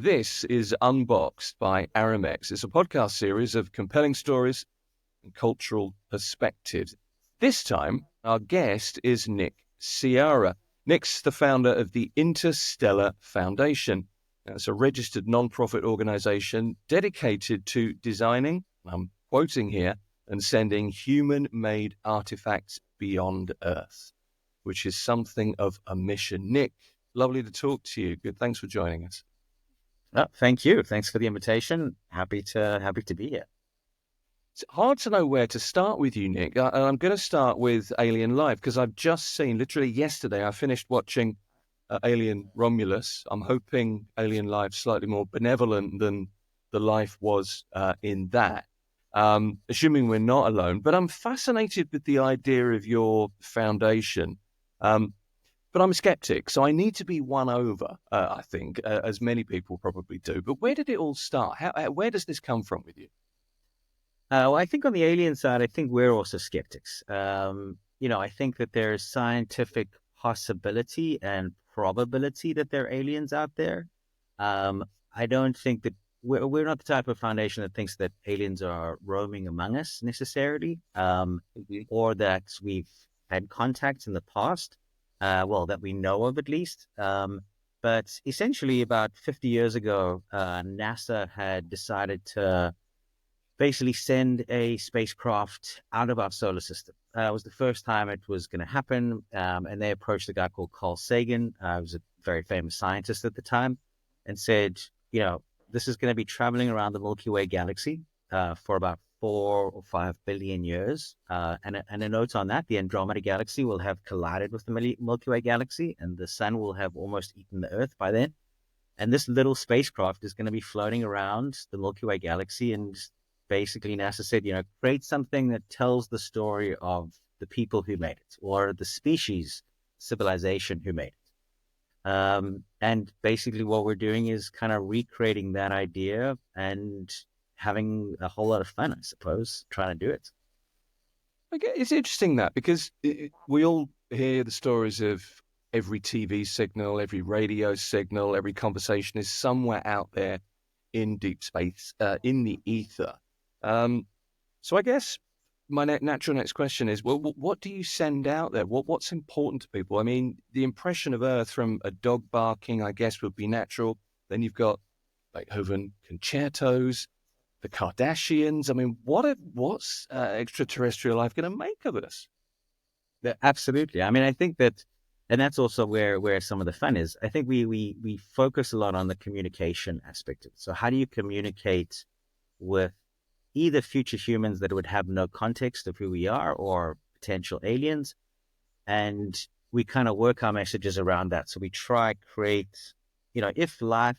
This is Unboxed by Aramex. It's a podcast series of compelling stories and cultural perspectives. This time, our guest is Nick Searra. Nick's the founder of the Interstellar Foundation. It's a registered non-profit organization dedicated to designing, I'm quoting here, and sending human-made artifacts beyond Earth, which is something of a mission. Nick, lovely to talk to you. Good. Thanks for joining us. Oh, thank you. Thanks for the invitation. Happy to be here. It's hard to know where to start with you, Nick. I'm going to start with Alien Live because I've just seen, literally yesterday, I finished watching Alien Romulus. I'm hoping Alien Live's slightly more benevolent than the life was in that, assuming we're not alone. But I'm fascinated with the idea of your foundation. But I'm a skeptic, so I need to be won over, I think, as many people probably do. But where did it all start? Where does this come from with you? Well, I think on the alien side, I think we're also skeptics. I think that there's scientific possibility and probability that there are aliens out there. I don't think that we're not the type of foundation that thinks that aliens are roaming among us necessarily, or that we've had contacts in the past. That we know of at least. But essentially about 50 years ago, NASA had decided to basically send a spacecraft out of our solar system. It was the first time it was going to happen. And they approached a guy called Carl Sagan, who was a very famous scientist at the time, and said, this is going to be traveling around the Milky Way galaxy for about 4 or 5 billion years. And a note on that, the Andromeda galaxy will have collided with the Milky Way galaxy, and the sun will have almost eaten the Earth by then. And this little spacecraft is going to be floating around the Milky Way galaxy. And basically NASA said, create something that tells the story of the people who made it, or the species, civilization who made it. And basically what we're doing is kind of recreating that idea and having a whole lot of fun, I suppose, trying to do it. Okay, it's interesting that because we all hear the stories of every TV signal, every radio signal, every conversation is somewhere out there in deep space, in the ether. So I guess my natural next question is, well, what do you send out there? What's important to people? I mean, the impression of Earth from a dog barking, I guess, would be natural. Then you've got Beethoven concertos, the Kardashians. I mean, what's extraterrestrial life going to make of us? Absolutely. I mean, I think that, and that's also where some of the fun is. I think we focus a lot on the communication aspect of it. So how do you communicate with either future humans that would have no context of who we are, or potential aliens? And we kind of work our messages around that. So we try create, if life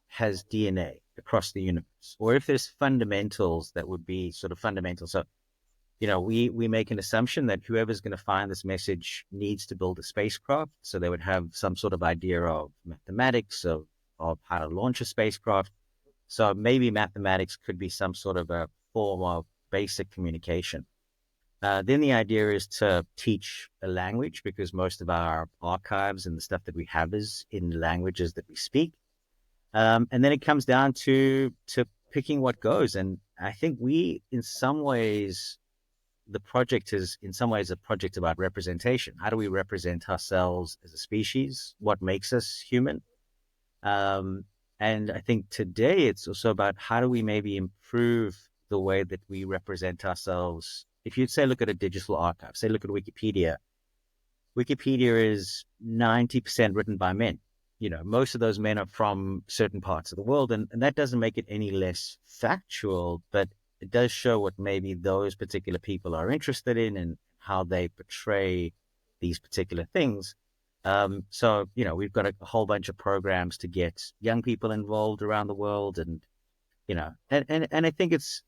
has DNA across the universe, or if there's fundamentals that would be sort of fundamental. So, we make an assumption that whoever's going to find this message needs to build a spacecraft. So they would have some sort of idea of mathematics, of how to launch a spacecraft. So maybe mathematics could be some sort of a form of basic communication. Then the idea is to teach a language, because most of our archives and the stuff that we have is in the languages that we speak. And then it comes down to picking what goes. And I think in some ways, the project is in some ways a project about representation. How do we represent ourselves as a species? What makes us human? And I think today it's also about how do we maybe improve the way that we represent ourselves. If you'd say, look at a digital archive, say, look at Wikipedia. Wikipedia is 90% written by men. Most of those men are from certain parts of the world, and that doesn't make it any less factual, but it does show what maybe those particular people are interested in and how they portray these particular things. So, we've got a whole bunch of programs to get young people involved around the world. And, and I think it's,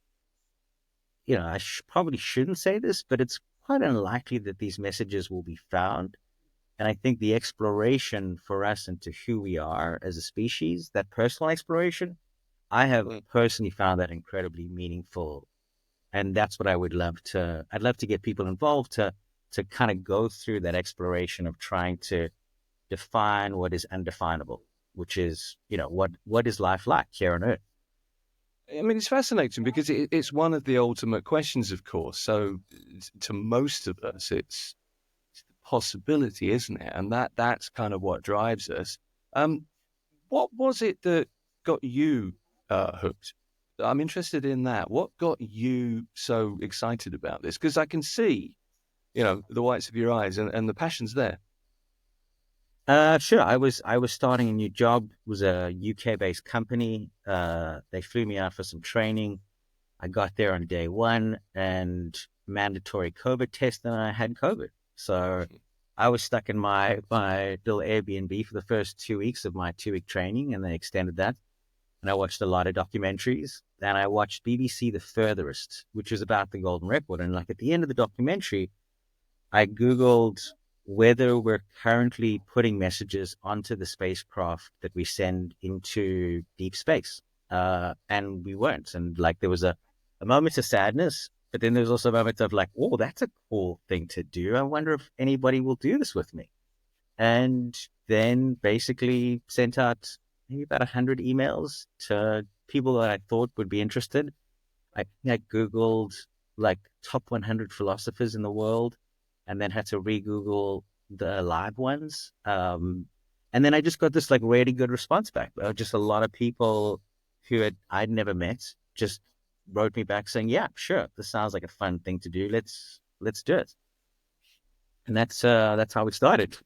I probably shouldn't say this, but it's quite unlikely that these messages will be found. And I think the exploration for us into who we are as a species, that personal exploration, I have personally found that incredibly meaningful. And that's what I'd love to get people involved to kind of go through that exploration of trying to define what is undefinable. which is, what is life like here on Earth? I mean, it's fascinating because it's one of the ultimate questions, of course. So, to most of us, it's the possibility, isn't it? And that's kind of what drives us. Um, what was it that got you hooked? I'm interested in that. What got you so excited about this? Because I can see, the whites of your eyes and the passion's there. Sure. I was starting a new job. It was a UK based company. They flew me out for some training. I got there on day one and mandatory COVID test, and I had COVID. So I was stuck in my little Airbnb for the first 2 weeks of my 2 week training, and they extended that. And I watched a lot of documentaries. And I watched BBC The Furthest, which was about the Golden Record. And like at the end of the documentary, I Googled whether we're currently putting messages onto the spacecraft that we send into deep space. And we weren't. And like there was a moment of sadness, but then there was also a moment of like, oh, that's a cool thing to do. I wonder if anybody will do this with me. And then basically sent out maybe about 100 emails to people that I thought would be interested. I Googled like top 100 philosophers in the world and then had to re-Google the live ones. And then I just got this like really good response back. Just a lot of people I'd never met just wrote me back saying, "Yeah, sure, this sounds like a fun thing to do. Let's do it." And that's how we started.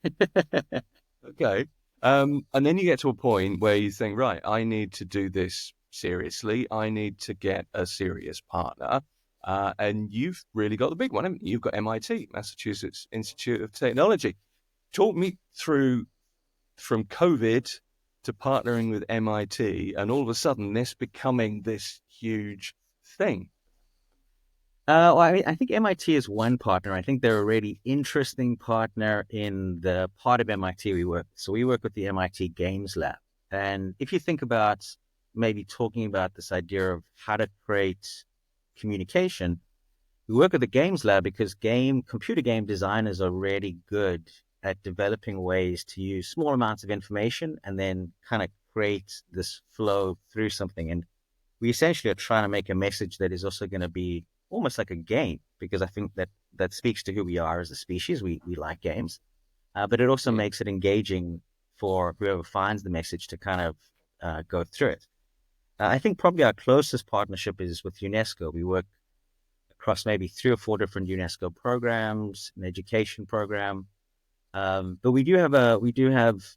Okay. And then you get to a point where you think, right, I need to do this seriously. I need to get a serious partner. And you've really got the big one, haven't you? You've got MIT, Massachusetts Institute of Technology. Talk me through from COVID to partnering with MIT and all of a sudden this becoming this huge thing. Well, I mean, I think MIT is one partner. I think they're a really interesting partner in the part of MIT we work. So we work with the MIT Games Lab. And if you think about maybe talking about this idea of how to create communication, we work with the Games Lab because computer game designers are really good at developing ways to use small amounts of information and then kind of create this flow through something. And we essentially are trying to make a message that is also going to be almost like a game, because I think that speaks to who we are as a species. We like games, but it also Yeah. makes it engaging for whoever finds the message to kind of go through it. I think probably our closest partnership is with UNESCO. We work across maybe 3 or 4 different UNESCO programs, an education program. But we do have,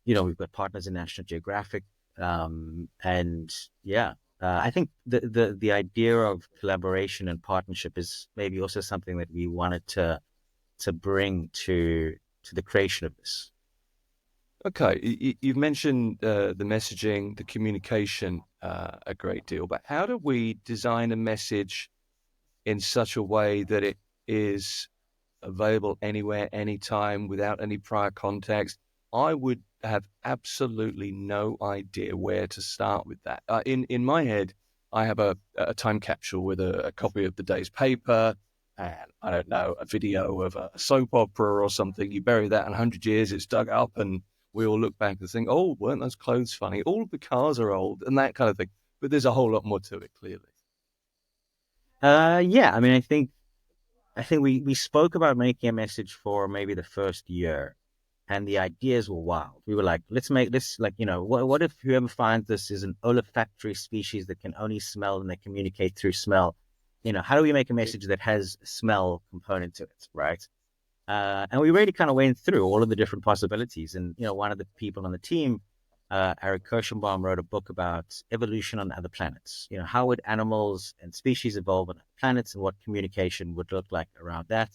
we've got partners in National Geographic, and yeah, I think the idea of collaboration and partnership is maybe also something that we wanted to bring to the creation of this. Okay, you've mentioned the messaging, the communication a great deal, but how do we design a message in such a way that it is available anywhere, anytime, without any prior context? I would have absolutely no idea where to start with that. In my head, I have a time capsule with a copy of the day's paper, and I don't know, a video of a soap opera or something. You bury that in 100 years, it's dug up, and we all look back and think, oh, weren't those clothes funny? All of the cars are old, and that kind of thing. But there's a whole lot more to it, clearly. Yeah, I mean, I think we spoke about making a message for maybe the first year, and the ideas were wild. We were like, let's make this like, what if whoever finds this is an olfactory species that can only smell and they communicate through smell? How do we make a message that has a smell component to it, right? And we really kind of went through all of the different possibilities. And, one of the people on the team, Eric Kirschenbaum, wrote a book about evolution on other planets. How would animals and species evolve on other planets and what communication would look like around that?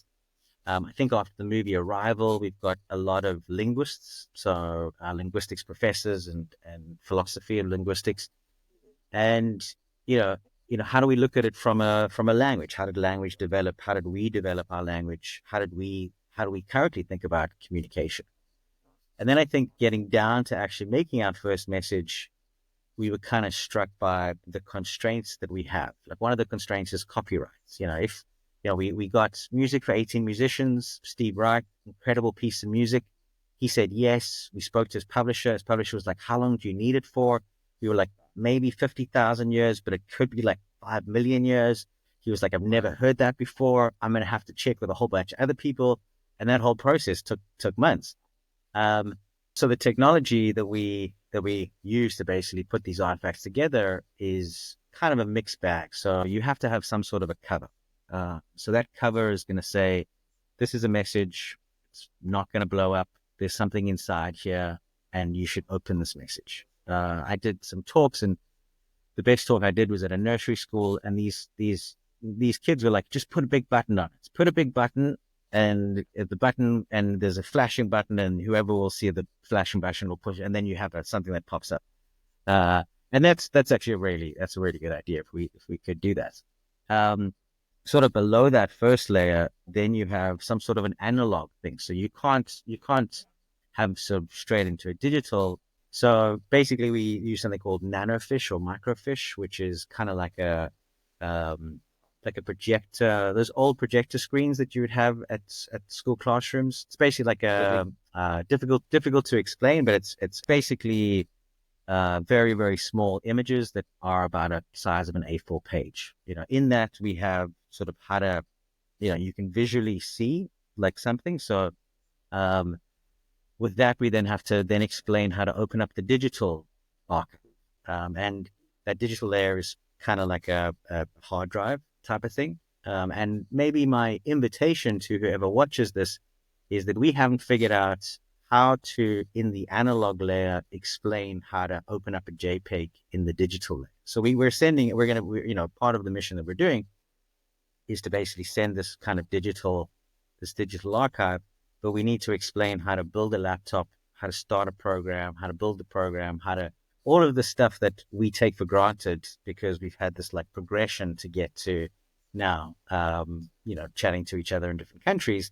I think after the movie Arrival, we've got a lot of linguists, so linguistics professors and philosophy of linguistics. And, you know, how do we look at it from a language? How did language develop? How did we develop our language? How do we currently think about communication? And then I think getting down to actually making our first message, we were kind of struck by the constraints that we have. Like one of the constraints is copyrights. If we got music for 18 musicians, Steve Wright, incredible piece of music. He said yes. We spoke to his publisher. His publisher was like, "How long do you need it for?" We were like, "Maybe 50,000 years, but it could be like 5 million years." He was like, "I've never Wow. heard that before. I'm going to have to check with a whole bunch of other people." And that whole process took months. Um, so the technology that we use to basically put these artifacts together is kind of a mixed bag. So you have to have some sort of a cover. So that cover is going to say, "This is a message. It's not going to blow up. There's something inside here, and you should open this message." I did some talks, and the best talk I did was at a nursery school, and these kids were like, "Just put a big button on it. Put a big button, and the button, and there's a flashing button, and whoever will see the flashing button will push, and then you have something that pops up." Uh, and that's actually that's a really good idea if we could do that. Um, Sort of below that first layer, then you have some sort of an analog thing. So you can't have sort of straight into a digital. So basically, we use something called nanofish or microfish, which is kind of um, like a projector. Those old projector screens that you would have at school classrooms. It's basically like a difficult to explain, but it's basically very, very small images that are about a size of an A4 page. In that we have sort of how to, you can visually see like something. So um, with that, we then have to then explain how to open up the digital archive. And that digital layer is kind of like a hard drive type of thing. And maybe my invitation to whoever watches this is that we haven't figured out how to, in the analog layer, explain how to open up a JPEG in the digital layer. So part of the mission that we're doing is to basically send this digital archive, but we need to explain how to build a laptop, how to start a program, how to build the program, all of the stuff that we take for granted because we've had this like progression to get to now, chatting to each other in different countries.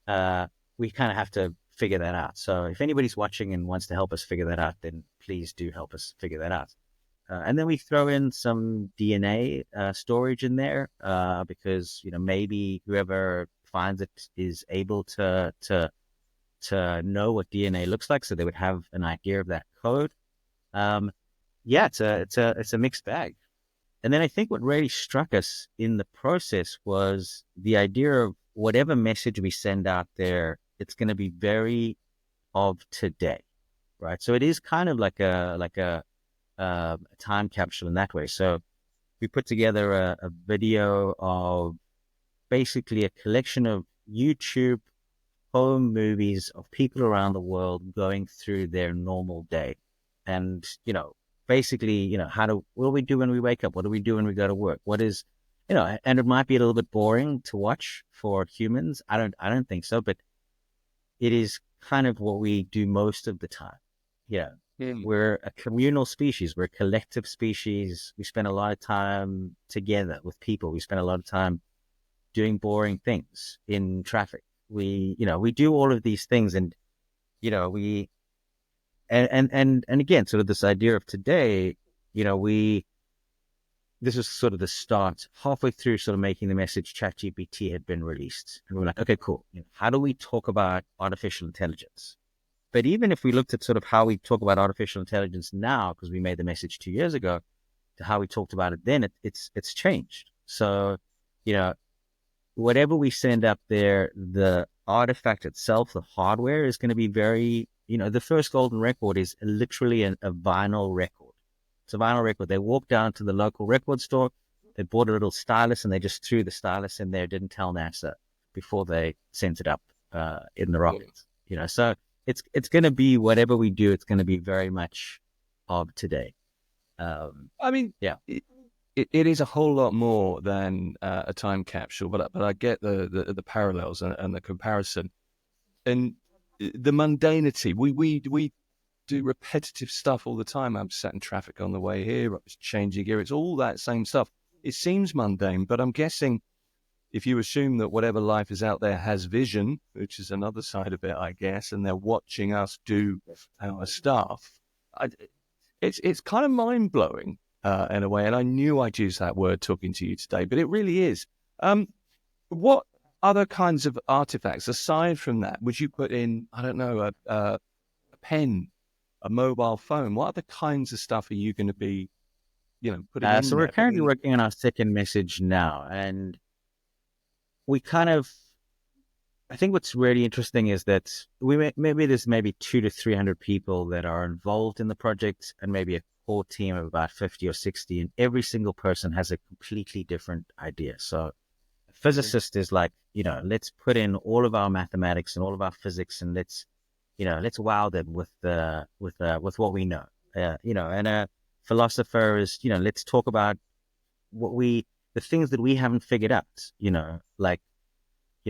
We kind of have to figure that out. So if anybody's watching and wants to help us figure that out, then please do help us figure that out. And then we throw in some DNA storage in there because maybe whoever finds it is able to know what DNA looks like, so they would have an idea of that code. Um, yeah, it's a mixed bag. And then I think what really struck us in the process was the idea of whatever message we send out there, it's going to be very of today, right? So it is kind of like a time capsule in that way. So we put together a video of basically a collection of YouTube home movies of people around the world going through their normal day. And, basically, what do we do when we wake up? What do we do when we go to work? And it might be a little bit boring to watch for humans. I don't think so, but it is kind of what we do most of the time. Yeah. Hmm. We're a communal species. We're a collective species. We spend a lot of time together with people. We spend a lot of time doing boring things in traffic. We do all of these things, and we and again, sort of this idea of today. We This is sort of the start. Halfway through, sort of making the message, ChatGPT had been released, and we're like, okay, cool. How do we talk about artificial intelligence? But even if we looked at sort of how we talk about artificial intelligence now, because we made the message 2 years ago, to how we talked about it then, it's changed. So, you know, whatever we send up there, the artifact itself, the hardware is going to be very, the first golden record is literally a vinyl record. It's a vinyl record. They walked down to the local record store, they bought a little stylus, and they just threw the stylus in there, didn't tell NASA before they sent it up in the rocket. So it's going to be whatever we do, it's going to be very much of today. I mean, Yeah. it is a whole lot more than a time capsule, but I get the parallels and the comparison and the mundanity. We do repetitive stuff all the time. I'm sat in traffic on the way here. I was changing gear. It's all that same stuff. It seems mundane, but I'm guessing if you assume that whatever life is out there has vision, which is another side of it, I guess, and they're watching us do our stuff, it's kind of mind blowing in a way. And I knew I'd use that word talking to you today, but it really is. What? other kinds of artifacts aside from that would you put in? I don't know, a pen, a mobile phone. What other kinds of stuff are you going to be, putting in So we're there? currently Putting working on our second message now, and we kind of, I think what's really interesting is that maybe there's maybe 200 to 300 people that are involved in the project, and maybe a core team of about 50 or 60, and every single person has a completely different idea. So a Mm. physicist is like, let's put in all of our mathematics and all of our physics, and let's wow them with what we know. And a philosopher is, let's talk about the things that we haven't figured out, like,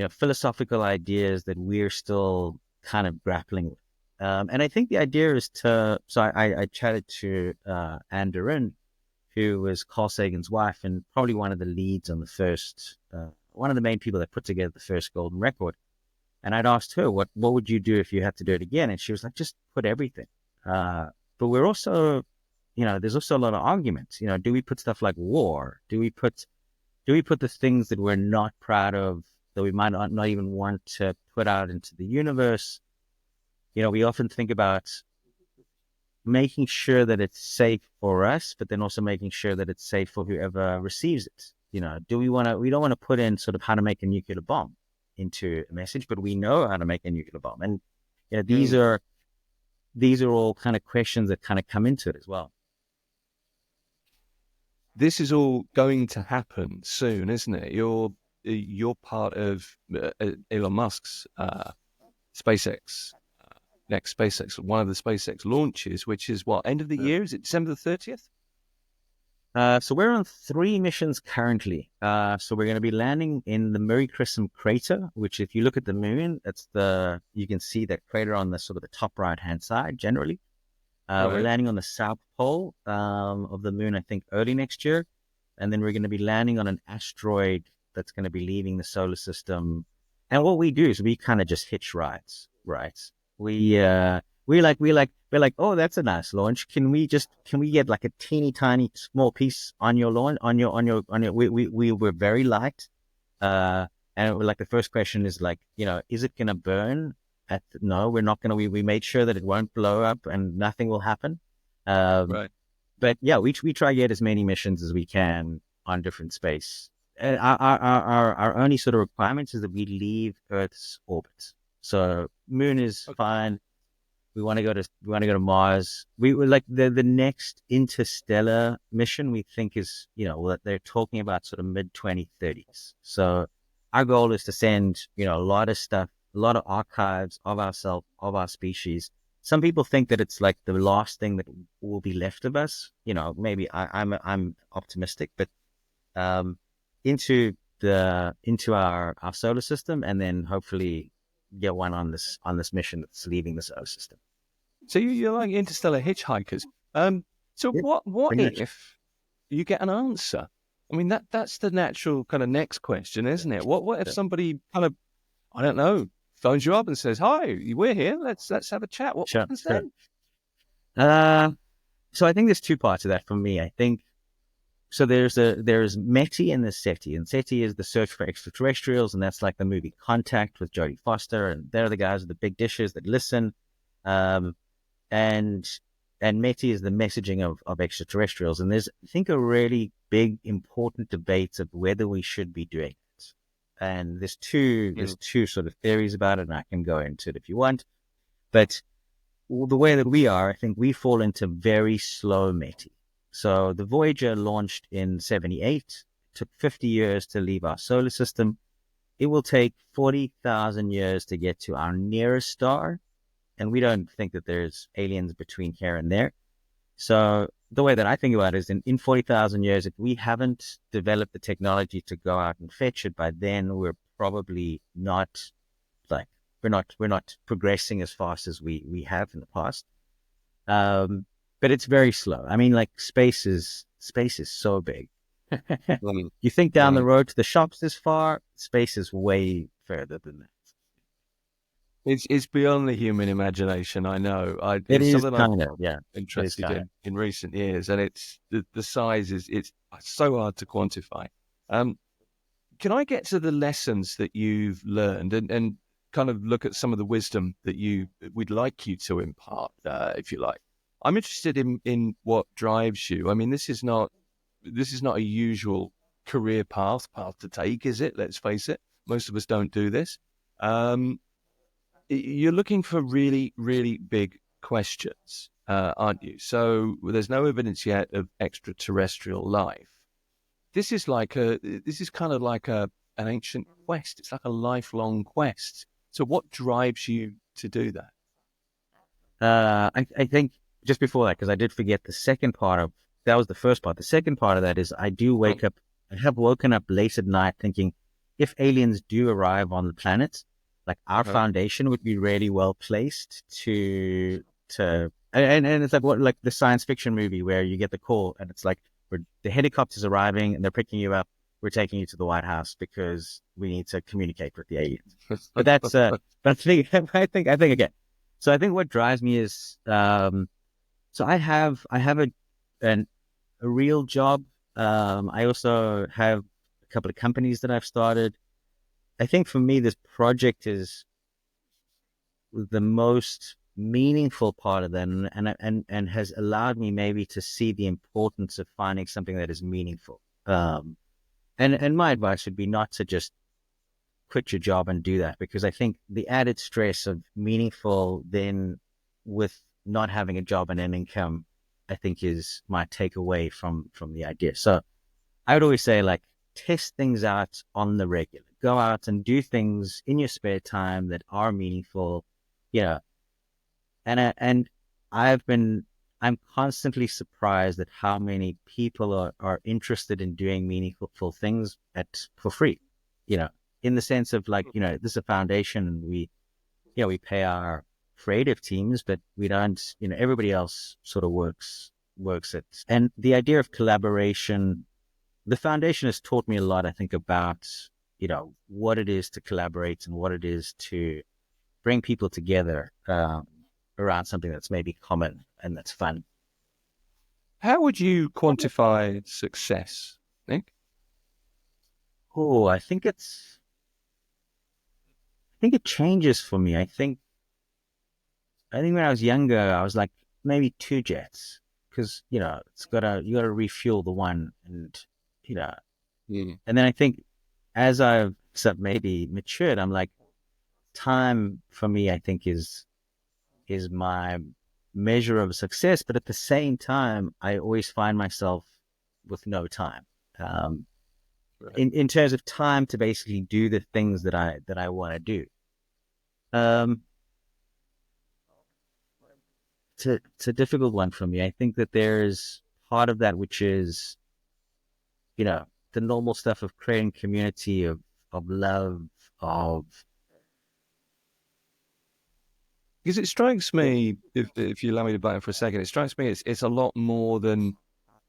philosophical ideas that we're still kind of grappling with. And I think the idea is so I chatted to Anne Durin, who was Carl Sagan's wife and probably one of the leads on the first, one of the main people that put together the first golden record. And I'd asked her, what would you do if you had to do it again? And she was like, just put everything. But we're also, there's also a lot of arguments. Do we put stuff like war? Do we put the things that we're not proud of, that we might not even want to put out into the universe? We often think about making sure that it's safe for us, but then also making sure that it's safe for whoever receives it. We don't want to put in sort of how to make a nuclear bomb into a message, but we know how to make a nuclear bomb. And these Mm. are all kind of questions that kind of come into it as well. This is all going to happen soon, isn't it? You're part of Elon Musk's SpaceX next SpaceX, one of the SpaceX launches, which is what, end of the year? Is it December the 30th? So we're on 3 missions currently. So we're going to be landing in the Mare Crisium crater, which, if you look at the moon, you can see that crater on the sort of the top right-hand side generally. We're Right. landing on the south pole of the moon, I think, early next year. And then we're going to be landing on an asteroid that's going to be leaving the solar system. And what we do is we kind of just hitch rides, right? We're like, oh, that's a nice launch. Can we get like a teeny tiny small piece on your launch, we were very light. And like the first question is like, is it going to burn? No, we're not going to, we made sure that it won't blow up and nothing will happen. Um, Right. but yeah, we try to get as many missions as we can on different space. Our only sort of requirements is that we leave Earth's orbit. So moon is Okay. fine. We want to go to Mars. We were like the next interstellar mission we think is, what they're talking about sort of mid 2030s. So our goal is to send, a lot of stuff, a lot of archives of ourselves, of our species. Some people think that it's like the last thing that will be left of us. Maybe I'm optimistic, but um, into our solar system, and then hopefully get one on this mission that's leaving the solar system. So you're like interstellar hitchhikers. So Yeah, what pretty much. if you get an answer? I mean, that's the natural kind of next question, isn't it? What if Yeah. somebody kind of, I don't know, phones you up and says, "Hi, we're here. Let's have a chat." What Sure, happens sure. then? Uh, so I think there's two parts of that for me. I think so. There's METI and there's SETI, and SETI is the search for extraterrestrials, and that's like the movie Contact with Jodie Foster, and they're the guys with the big dishes that listen. Um, and METI is the messaging of extraterrestrials, and there's, I think, a really big important debate of whether we should be doing it. And there's Mm. two sort of theories about it, and I can go into it if you want. But the way that we are, I think we fall into very slow METI. So the Voyager launched in 78, took 50 years to leave our solar system. It will take 40,000 years to get to our nearest star. And we don't think that there's aliens between here and there. So the way that I think about it is in 40,000 years, if we haven't developed the technology to go out and fetch it by then, we're probably not like, we're not progressing as fast as we have in the past. But it's very slow. I mean, like space is so big. Mm. You think down the Right. road to the shops this far, space is way further than that. It's beyond the human imagination. I know. It It's is something I've kind of, yeah, it is interested kind of. in recent years, and it's the size is it's so hard to quantify. Um, can I get to the lessons that you've learned and kind of look at some of the wisdom that we'd like you to impart, if you like? I'm interested in what drives you. I mean, this is not a usual career path to take, is it? Let's face it. Most of us don't do this. Um, you're looking for really, really big questions, aren't you? So there's no evidence yet of extraterrestrial life. This is kind of like an ancient quest. It's like a lifelong quest. So what drives you to do that? I think just before that, because I did forget the second part of that was the first part. The second part of that is I do wake up, I have woken up late at night thinking if aliens do arrive on the planet, like our Uh-huh. foundation would be really well placed and it's like what like the science fiction movie where you get the call and it's like the helicopter's arriving and they're picking you up. We're taking you to the White House because we need to communicate with the aliens. But that's but I think again. So I think what drives me is so I have an, a real job. I also have a couple of companies that I've started. I think for me this project is the most meaningful part of that, and has allowed me maybe to see the importance of finding something that is meaningful. And my advice would be not to just quit your job and do that because I think the added stress of meaningful then with not having a job and an income, I think is my takeaway from the idea. So I would always say like test things out on the regular. Go out and do things in your spare time that are meaningful. Yeah. And I've been I'm constantly surprised at how many people are interested in doing meaningful things for free. You know, in the sense of like, this is a foundation and we pay our creative teams, but we don't, everybody else sort of works it. And the idea of collaboration, the foundation has taught me a lot, I think, about, what it is to collaborate and what it is to bring people together around something that's maybe common and that's fun. How would you quantify success, Nick? Oh, I think it changes for me. I think when I was younger, I was like maybe two jets because you gotta refuel the one, and you know, Mm. and then I think as I've maybe matured, I'm like time for me. I think is my measure of success, but at the same time, I always find myself with no time. Um, Right. in terms of time to basically do the things that I want to do. Um, it's a difficult one for me. I think that there's part of that which is, you know, the normal stuff of creating community, of love, of Because it strikes me, if you allow me to buy it for a second, it strikes me it's a lot more than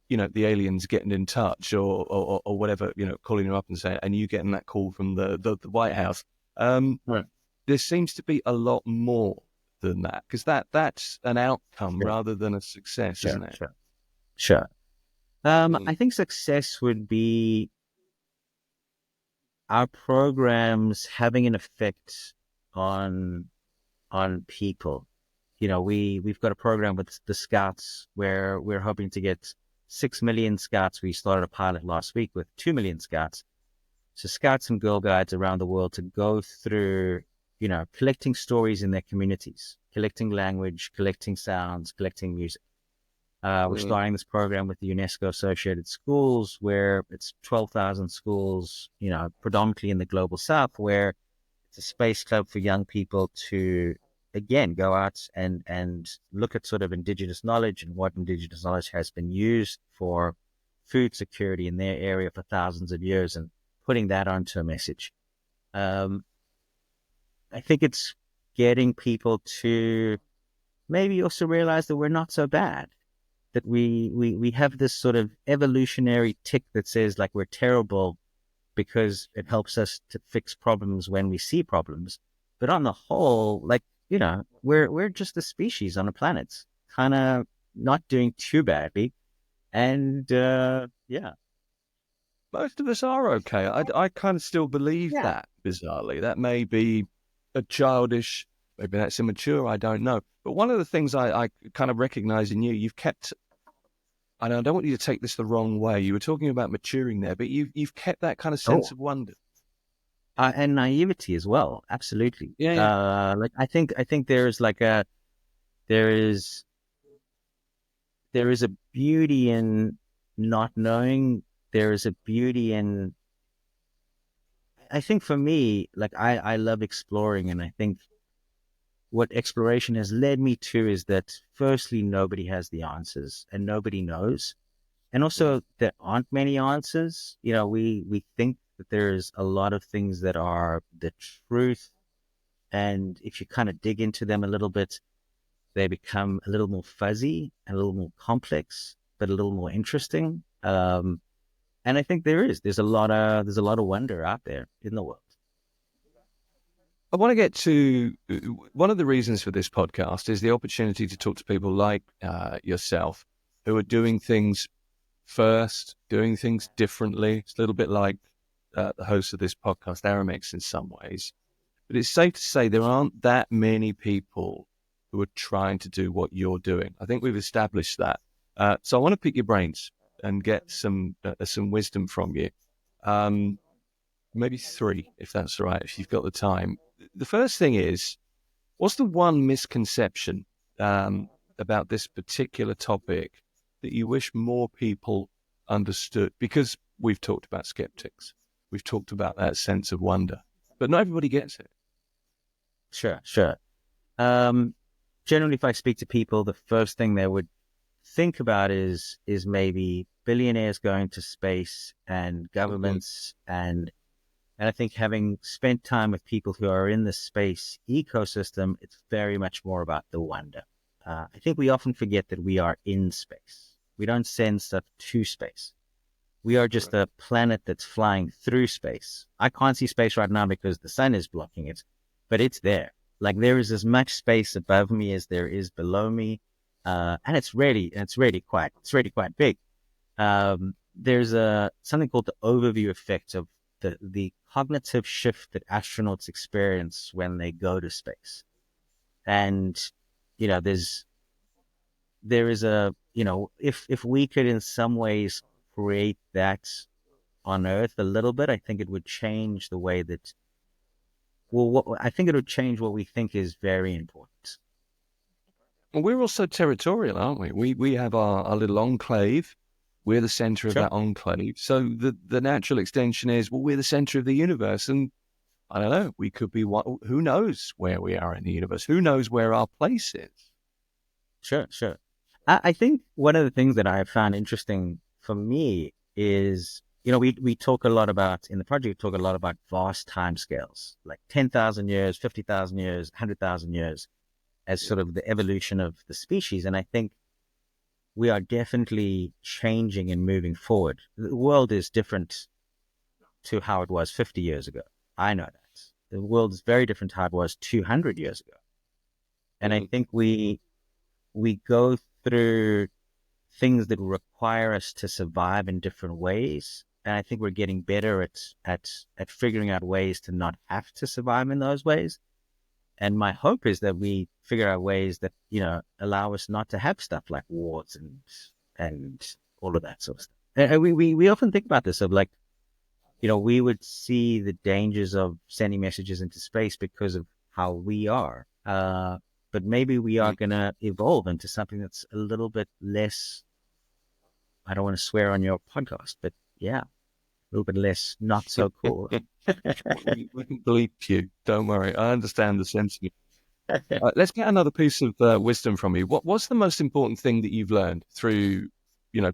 the aliens getting in touch or whatever, calling you up and saying, and you getting that call from the White House. Um, right. there seems to be a lot more than that because that's an outcome Sure, rather than a success, sure, isn't it? sure, sure. Mm. I think success would be our programs having an effect on people. We've got a program with the Scouts where we're hoping to get 6 million Scouts. We started a pilot last week with 2 million Scouts. So Scouts and Girl Guides around the world to go through, collecting stories in their communities, collecting language, collecting sounds, collecting music. We're Mm. starting this program with the UNESCO associated schools where it's 12,000 schools, predominantly in the global South, where it's a space club for young people to, again, go out and look at sort of indigenous knowledge and what indigenous knowledge has been used for food security in their area for thousands of years and putting that onto a message. Um, I think it's getting people to maybe also realize that we're not so bad, that we have this sort of evolutionary tick that says like we're terrible because it helps us to fix problems when we see problems. But on the whole, like, we're just a species on a planet, kind of not doing too badly. And yeah. most of us are okay. I kind of still believe Yeah. that, bizarrely. That may be a childish, maybe that's immature, I don't know. But one of the things I kind of recognize in you, you've kept, and I don't want you to take this the wrong way. You were talking about maturing there, but you've kept that kind of sense Oh, of wonder. and naivety as well. Absolutely. Yeah, yeah. Like I think there is there is a beauty in not knowing. There is a beauty in, I think for me, like I love exploring, and I think what exploration has led me to is that firstly, nobody has the answers and nobody knows. And Mm. also there aren't many answers. We think that there's a lot of things that are the truth. And if you kind of dig into them a little bit, they become a little more fuzzy and a little more complex, but a little more interesting. And I think there's a lot of wonder out there in the world. I want to get to one of the reasons for this podcast is the opportunity to talk to people like yourself who are doing things first, doing things differently. It's a little bit like the host of this podcast, Aramex, in some ways. But it's safe to say there aren't that many people who are trying to do what you're doing. I think we've established that. So I want to pick your brains and get some wisdom from you. Um, Maybe three, if that's all right, if you've got the time. The first thing is, what's the one misconception about this particular topic that you wish more people understood? Because we've talked about skeptics, we've talked about that sense of wonder, but not everybody gets it. Sure, sure. Um, Generally, if I speak to people, the first thing they would think about is maybe billionaires going to space and Mhm. governments, and I think having spent time with people who are in the space ecosystem, it's very much more about the wonder. I think we often forget that we are in space. We don't send stuff to space. We are just Correct. a planet that's flying through space. I can't see space right now because the sun is blocking it, but it's there. Like there is as much space above me as there is below me, and it's really quite big. There's a something called the overview effect of the cognitive shift that astronauts experience when they go to space. And there is if we could in some ways create that on Earth a little bit, I think it would change the way that I think it would change what we think is very important. Well, we're also territorial, aren't we? We have our little enclave. We're the center of Sure. that enclave. So the natural extension is, well, we're the center of the universe. And I don't know, we could be what, who knows where we are in the universe? Who knows where our place is? Sure, sure. I think one of the things that I have found interesting for me is, we talk a lot about, in the project, we talk a lot about vast timescales, like 10,000 years, 50,000 years, 100,000 years, as Yeah. sort of the evolution of the species. And I think we are definitely changing and moving forward. The world is different to how it was 50 years ago. I know that. The world is very different to how it was 200 years ago. And I Mhm. think we go through things that require us to survive in different ways. And I think we're getting better at figuring out ways to not have to survive in those ways. And my hope is that we figure out ways that, allow us not to have stuff like wars and all of that sort of stuff. And we often think about this of like, we would see the dangers of sending messages into space because of how we are. But maybe we are Mhm. going to evolve into something that's a little bit less. I don't want to swear on your podcast, but yeah, a little bit less not so cool. We can bleep you. Don't worry. I understand the sentiment. Let's get another piece of wisdom from you. What's the most important thing that you've learned through,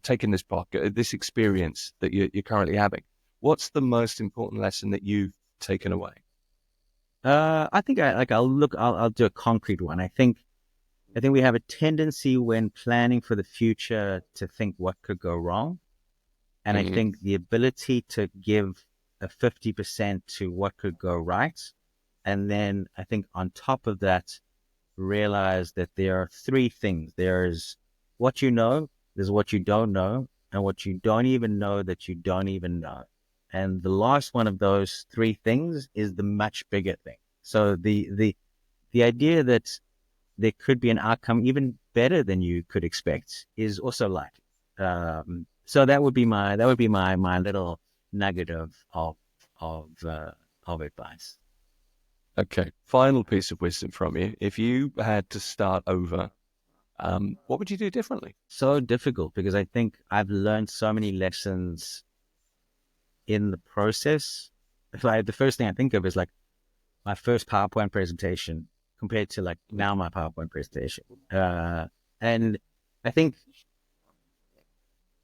taking this podcast, this experience that you're currently having? What's the most important lesson that you've taken away? I think I'll do a concrete one. I think we have a tendency when planning for the future to think what could go wrong. And I Hmm. think the ability to give a 50% to what could go right. And then I think on top of that, realize that there are three things. There's what you know, there's what you don't know, and what you don't even know that you don't even know. And the last one of those three things is the much bigger thing. So the idea that there could be an outcome even better than you could expect is also likely. So that would be my little nugget of advice. Okay. Final piece of wisdom from you. If you had to start over, what would you do differently? So difficult because I think I've learned so many lessons in the process. The first thing I think of is like my first PowerPoint presentation compared to like now my PowerPoint presentation. And I think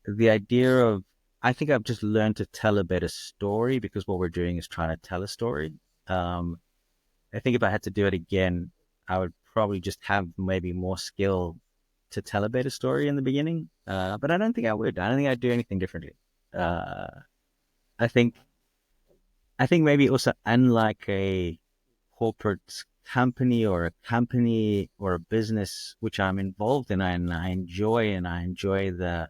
the idea of, I think I've just learned to tell a better story because what we're doing is trying to tell a story. Um, I think if I had to do it again, I would probably just have maybe more skill to tell a better story in the beginning. But I don't think I would. I don't think I'd do anything differently. Uh, I think maybe also unlike a corporate company or a business which I'm involved in and I enjoy the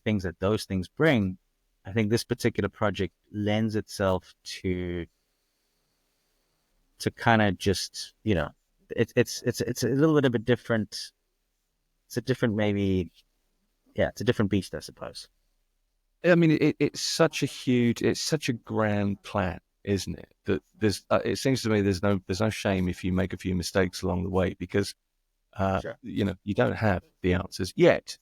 things that those things bring. I think this particular project lends itself to kind of just, it's a little bit of a different, it's a different maybe, yeah, it's a different beast, I suppose. I mean, it's such a grand plan, isn't it? That it seems to me there's no shame if you make a few mistakes along the way because Sure. you don't have the answers yet.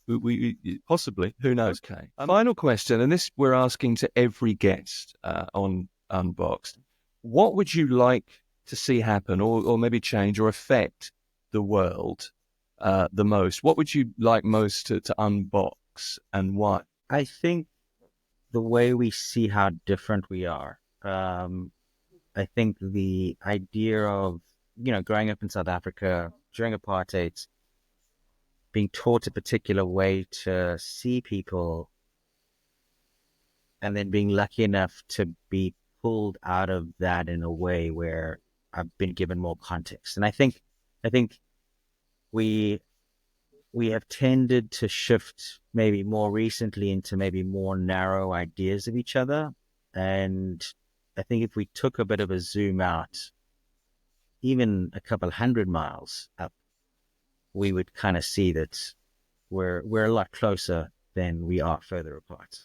Possibly, who knows? Okay. Final question, and this we're asking to every guest on Unboxed. What would you like to see happen, or maybe change, or affect the world the most? What would you like most to unbox, and why? I think the way we see how different we are. I think the idea of, growing up in South Africa during apartheid, being taught a particular way to see people, and then being lucky enough to be pulled out of that in a way where I've been given more context. And I think we we have tended to shift maybe more recently into maybe more narrow ideas of each other. And I think if we took a bit of a zoom out, even a couple 100 miles up, we would kind of see that we're a lot closer than we are further apart.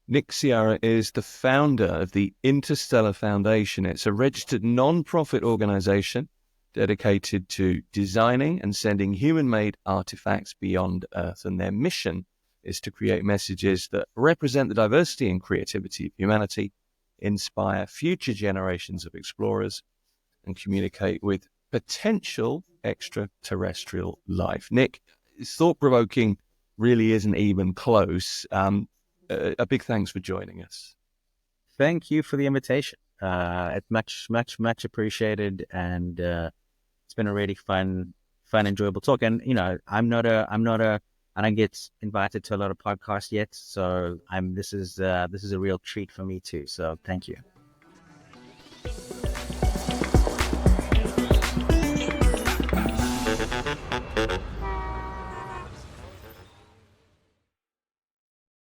Nick Searra is the founder of the Interstellar Foundation. It's a registered non-profit organization dedicated to designing and sending human-made artifacts beyond Earth. And their mission is to create messages that represent the diversity and creativity of humanity, inspire future generations of explorers, and communicate with potential extraterrestrial life. Nick, thought-provoking really isn't even close. A big thanks for joining us. Thank you for the invitation. It's much, much, much appreciated, and it's been a really fun, enjoyable talk. And I don't get invited to a lot of podcasts yet, so this is a real treat for me too. So thank you.